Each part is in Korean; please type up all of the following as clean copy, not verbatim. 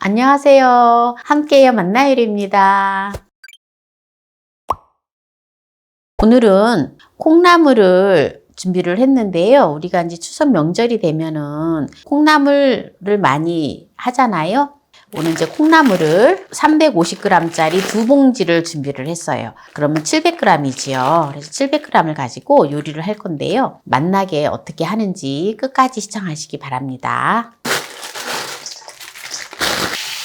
안녕하세요. 함께해요 만나요리입니다. 오늘은 콩나물을 준비를 했는데요. 우리가 이제 추석 명절이 되면은 콩나물을 많이 하잖아요. 오늘 이제 콩나물을 350g짜리 두 봉지를 준비를 했어요. 그러면 700g이지요. 그래서 700g을 가지고 요리를 할 건데요. 맛나게 어떻게 하는지 끝까지 시청하시기 바랍니다.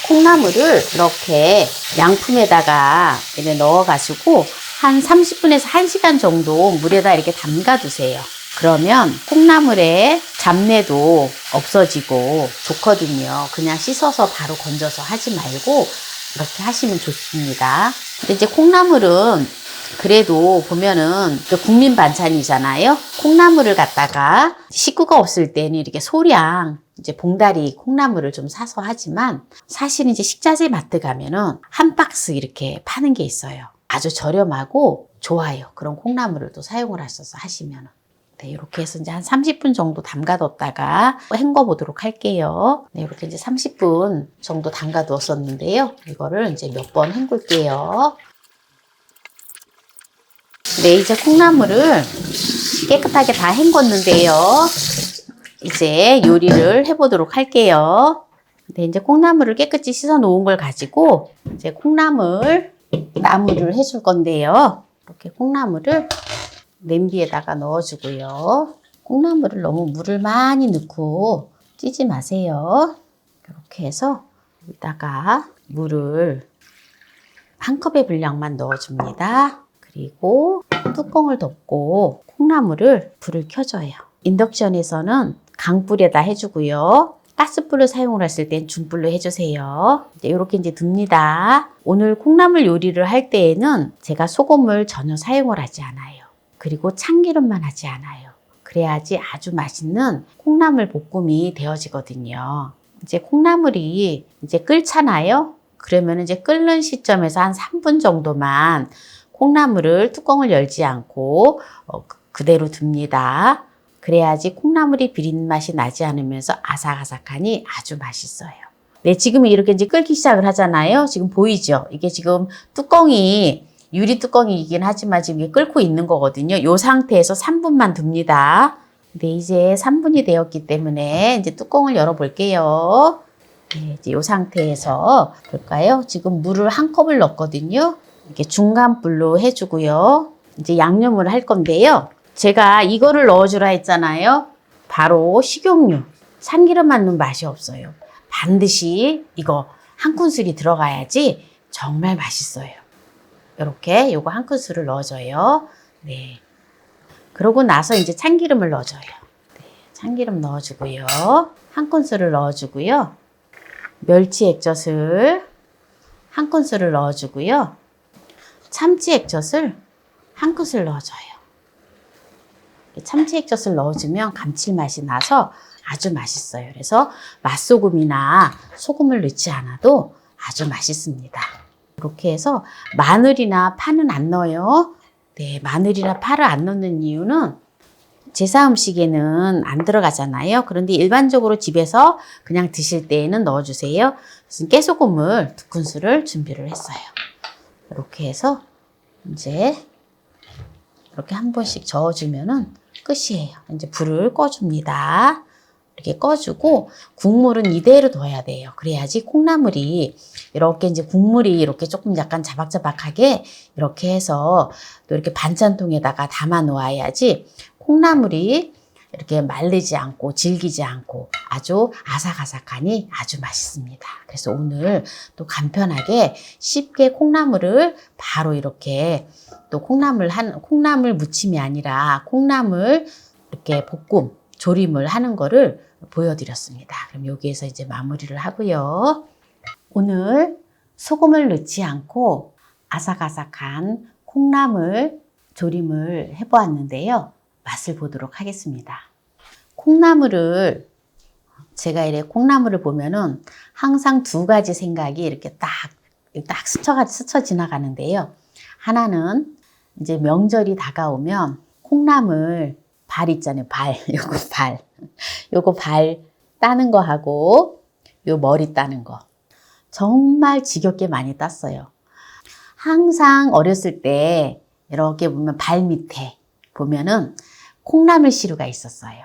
콩나물을 이렇게 양품에다가 이렇게 넣어가지고 한 30분에서 1시간 정도 물에다 이렇게 담가 두세요. 그러면 콩나물의 잡내도 없어지고 좋거든요. 그냥 씻어서 바로 건져서 하지 말고 이렇게 하시면 좋습니다. 근데 이제 콩나물은 그래도 보면은 국민 반찬이잖아요. 콩나물을 갖다가 식구가 없을 때는 이렇게 소량 이제 봉다리 콩나물을 좀 사서 하지만 사실 이제 식자재 마트 가면은 한 박스 이렇게 파는 게 있어요. 아주 저렴하고 좋아요. 그런 콩나물을 또 사용을 하셔서 하시면은. 네, 이렇게 해서 이제 한 30분 정도 담가뒀다가 헹궈 보도록 할게요. 네, 이렇게 이제 30분 정도 담가두었었는데요. 이거를 이제 몇 번 헹굴게요. 네, 이제 콩나물을 깨끗하게 다 헹궜는데요. 이제 요리를 해보도록 할게요. 네, 이제 콩나물을 깨끗이 씻어 놓은 걸 가지고 이제 콩나물 나물을 해줄 건데요. 이렇게 콩나물을 냄비에다가 넣어주고요. 콩나물을 너무 물을 많이 넣고 찌지 마세요. 이렇게 해서 여기다가 물을 한 컵의 분량만 넣어줍니다. 그리고 뚜껑을 덮고 콩나물을 불을 켜줘요. 인덕션에서는 강불에다 해주고요. 가스불을 사용을 했을 땐 중불로 해주세요. 이렇게 이제 듭니다. 오늘 콩나물 요리를 할 때에는 제가 소금을 전혀 사용을 하지 않아요. 그리고 참기름만 하지 않아요. 그래야지 아주 맛있는 콩나물 볶음이 되어지거든요. 이제 콩나물이 이제 끓잖아요. 그러면 이제 끓는 시점에서 한 3분 정도만 콩나물을 뚜껑을 열지 않고 그대로 둡니다. 그래야지 콩나물이 비린 맛이 나지 않으면서 아삭아삭하니 아주 맛있어요. 네, 지금 이렇게 이제 끓기 시작을 하잖아요. 지금 보이죠? 이게 지금 뚜껑이 유리 뚜껑이긴 하지만 지금 이게 끓고 있는 거거든요. 이 상태에서 3분만 둡니다. 네, 이제 3분이 되었기 때문에 이제 뚜껑을 열어 볼게요. 네, 이제 이 상태에서 볼까요? 지금 물을 한 컵을 넣었거든요. 이렇게 중간 불로 해주고요. 이제 양념을 할 건데요. 제가 이거를 넣어주라 했잖아요. 바로 식용유. 참기름만 넣으면 맛이 없어요. 반드시 이거 한 큰술이 들어가야지 정말 맛있어요. 이렇게 요거 한 큰술을 넣어줘요. 네. 그러고 나서 이제 참기름을 넣어줘요. 네, 참기름 넣어주고요. 한 큰술을 넣어주고요. 멸치 액젓을 한 큰술을 넣어주고요. 참치 액젓을 한 큰술 넣어줘요. 참치 액젓을 넣어주면 감칠맛이 나서 아주 맛있어요. 그래서 맛소금이나 소금을 넣지 않아도 아주 맛있습니다. 이렇게 해서 마늘이나 파는 안 넣어요. 네, 마늘이나 파를 안 넣는 이유는 제사 음식에는 안 들어가잖아요. 그런데 일반적으로 집에서 그냥 드실 때에는 넣어주세요. 그래서 깨소금을 2큰술을 준비를 했어요. 이렇게 해서 이제 이렇게 한 번씩 저어주면은 끝이에요. 이제 불을 꺼줍니다. 이렇게 꺼주고 국물은 이대로 둬야 돼요. 그래야지 콩나물이 이렇게 이제 국물이 이렇게 조금 약간 자박자박하게 이렇게 해서 또 이렇게 반찬통에다가 담아 놓아야지 콩나물이 이렇게 말리지 않고 질기지 않고 아주 아삭아삭하니 아주 맛있습니다. 그래서 오늘 또 간편하게 쉽게 콩나물을 바로 이렇게 또 콩나물 무침이 아니라 콩나물 이렇게 볶음 조림을 하는 거를 보여드렸습니다. 그럼 여기에서 이제 마무리를 하고요. 오늘 소금을 넣지 않고 아삭아삭한 콩나물 조림을 해보았는데요. 맛을 보도록 하겠습니다. 콩나물을 제가 이렇게 콩나물을 보면은 항상 두 가지 생각이 이렇게 딱 스쳐 지나가는데요. 하나는 이제 명절이 다가오면 콩나물 발 있잖아요. 요거 발 따는 거 하고 요 머리 따는 거. 정말 지겹게 많이 땄어요. 항상 어렸을 때 이렇게 보면 발 밑에 보면은 콩나물 시루가 있었어요.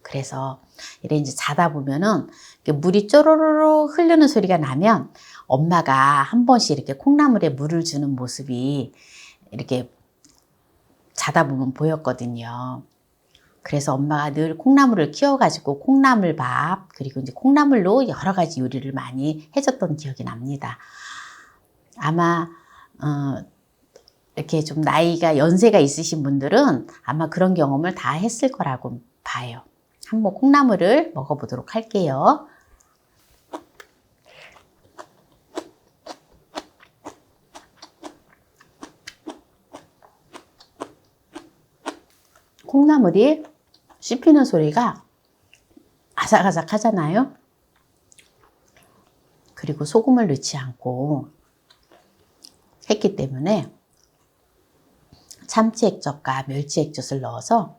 그래서 이래 이제 자다 보면은 물이 쪼로로로 흐르는 소리가 나면 엄마가 한 번씩 이렇게 콩나물에 물을 주는 모습이 이렇게 자다 보면 보였거든요. 그래서 엄마가 늘 콩나물을 키워가지고 콩나물밥, 그리고 이제 콩나물로 여러 가지 요리를 많이 해줬던 기억이 납니다. 아마, 이렇게 좀 나이가, 연세가 있으신 분들은 아마 그런 경험을 다 했을 거라고 봐요. 한번 콩나물을 먹어보도록 할게요. 콩나물이 씹히는 소리가 아삭아삭 하잖아요. 그리고 소금을 넣지 않고 했기 때문에 참치 액젓과 멸치 액젓을 넣어서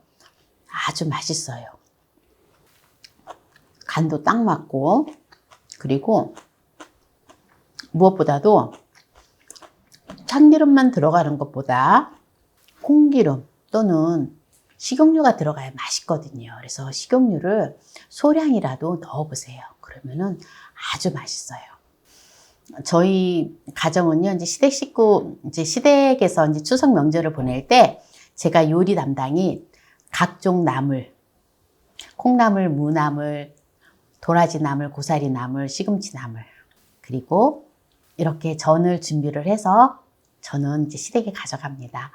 아주 맛있어요. 간도 딱 맞고, 그리고 무엇보다도 참기름만 들어가는 것보다 콩기름 또는 식용유가 들어가야 맛있거든요. 그래서 식용유를 소량이라도 넣어보세요. 그러면은 아주 맛있어요. 저희 가정은요, 이제 시댁 식구, 이제 시댁에서 이제 추석 명절을 보낼 때 제가 요리 담당이 각종 나물, 콩나물, 무나물, 도라지 나물, 고사리 나물, 시금치 나물, 그리고 이렇게 전을 준비를 해서 저는 이제 시댁에 가져갑니다.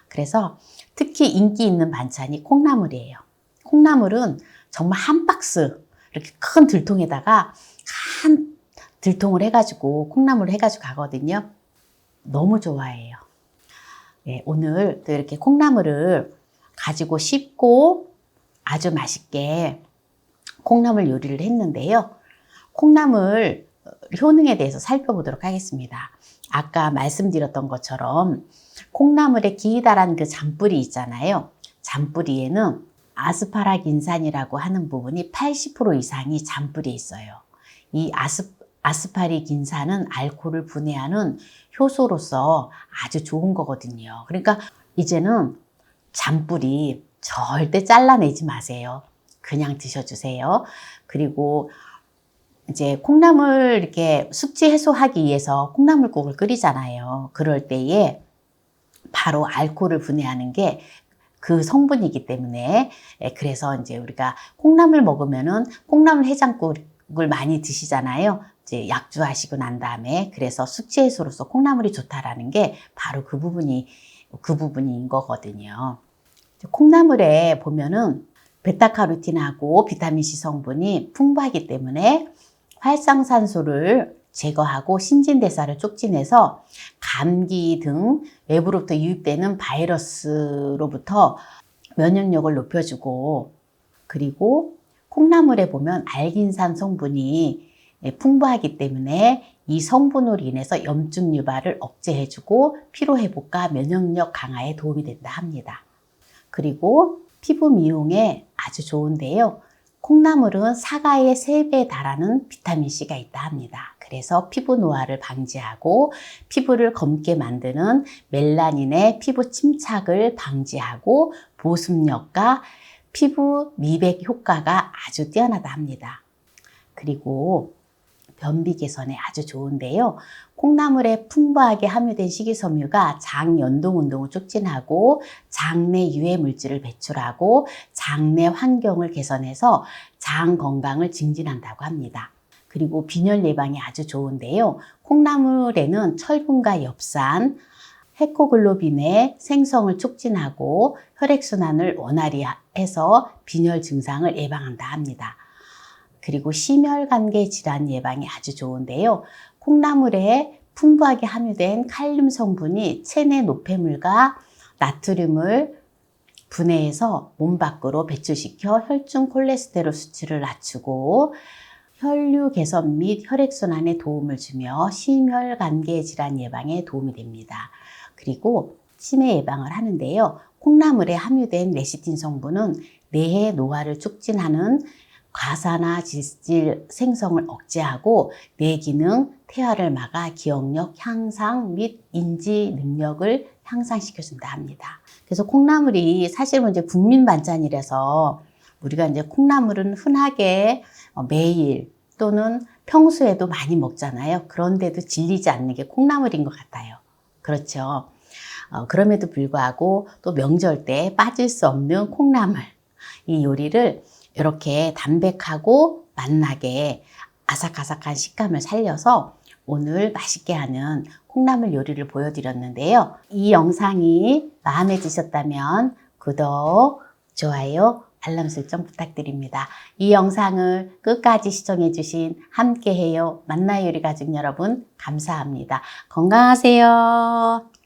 그래서 특히 인기 있는 반찬이 콩나물이에요. 콩나물은 정말 한 박스, 이렇게 큰 들통에다가 한 들통을 해가지고 콩나물을 해가지고 가거든요. 너무 좋아해요. 네, 오늘 또 이렇게 콩나물을 가지고 씹고 아주 맛있게 콩나물 요리를 했는데요. 콩나물 효능에 대해서 살펴보도록 하겠습니다. 아까 말씀드렸던 것처럼 콩나물의 기다란 그 잔뿌리 있잖아요. 잔뿌리에는 아스파라긴산이라고 하는 부분이 80% 이상이 잔뿌리에 있어요. 이 아스파라긴산은 알코올을 분해하는 효소로서 아주 좋은 거거든요. 그러니까 이제는 잔뿌리 절대 잘라내지 마세요. 그냥 드셔주세요. 그리고 이제 콩나물 이렇게 숙취 해소하기 위해서 콩나물국을 끓이잖아요. 그럴 때에 바로 알코올을 분해하는 게 그 성분이기 때문에, 그래서 이제 우리가 콩나물 먹으면은 콩나물 해장국을 많이 드시잖아요. 이제 약주하시고 난 다음에, 그래서 숙취 해소로서 콩나물이 좋다라는 게 바로 그 부분인 거거든요. 콩나물에 보면은 베타카로틴하고 비타민C 성분이 풍부하기 때문에 활성산소를 제거하고 신진대사를 촉진해서 감기 등 외부로부터 유입되는 바이러스로부터 면역력을 높여주고, 그리고 콩나물에 보면 알긴산 성분이 풍부하기 때문에 이 성분으로 인해서 염증 유발을 억제해주고 피로회복과 면역력 강화에 도움이 된다 합니다. 그리고 피부 미용에 아주 좋은데요. 콩나물은 사과의 3배에 달하는 비타민C가 있다 합니다. 그래서 피부 노화를 방지하고 피부를 검게 만드는 멜라닌의 피부 침착을 방지하고 보습력과 피부 미백 효과가 아주 뛰어나다 합니다. 그리고 변비 개선에 아주 좋은데요. 콩나물에 풍부하게 함유된 식이섬유가 장 연동 운동을 촉진하고 장내 유해 물질을 배출하고 장내 환경을 개선해서 장 건강을 증진한다고 합니다. 그리고 빈혈 예방에 아주 좋은데요. 콩나물에는 철분과 엽산, 헤모글로빈의 생성을 촉진하고 혈액순환을 원활히 해서 빈혈 증상을 예방한다 합니다. 그리고 심혈관계 질환 예방에 아주 좋은데요. 콩나물에 풍부하게 함유된 칼륨 성분이 체내 노폐물과 나트륨을 분해해서 몸 밖으로 배출시켜 혈중 콜레스테롤 수치를 낮추고 혈류 개선 및 혈액순환에 도움을 주며 심혈관계 질환 예방에 도움이 됩니다. 그리고 치매 예방을 하는데요. 콩나물에 함유된 레시틴 성분은 뇌의 노화를 촉진하는 과사나 지질 생성을 억제하고 뇌 기능 퇴화를 막아 기억력 향상 및 인지 능력을 향상시켜준다 합니다. 그래서 콩나물이 사실은 이제 국민 반찬이라서 우리가 이제 콩나물은 흔하게 매일 또는 평소에도 많이 먹잖아요. 그런데도 질리지 않는 게 콩나물인 것 같아요. 그렇죠. 그럼에도 불구하고 또 명절 때 빠질 수 없는 콩나물. 이 요리를 이렇게 담백하고 맛나게 아삭아삭한 식감을 살려서 오늘 맛있게 하는 콩나물 요리를 보여드렸는데요. 이 영상이 마음에 드셨다면 구독, 좋아요, 알람 설정 부탁드립니다. 이 영상을 끝까지 시청해주신 함께해요 만나요리 가족 여러분 감사합니다. 건강하세요.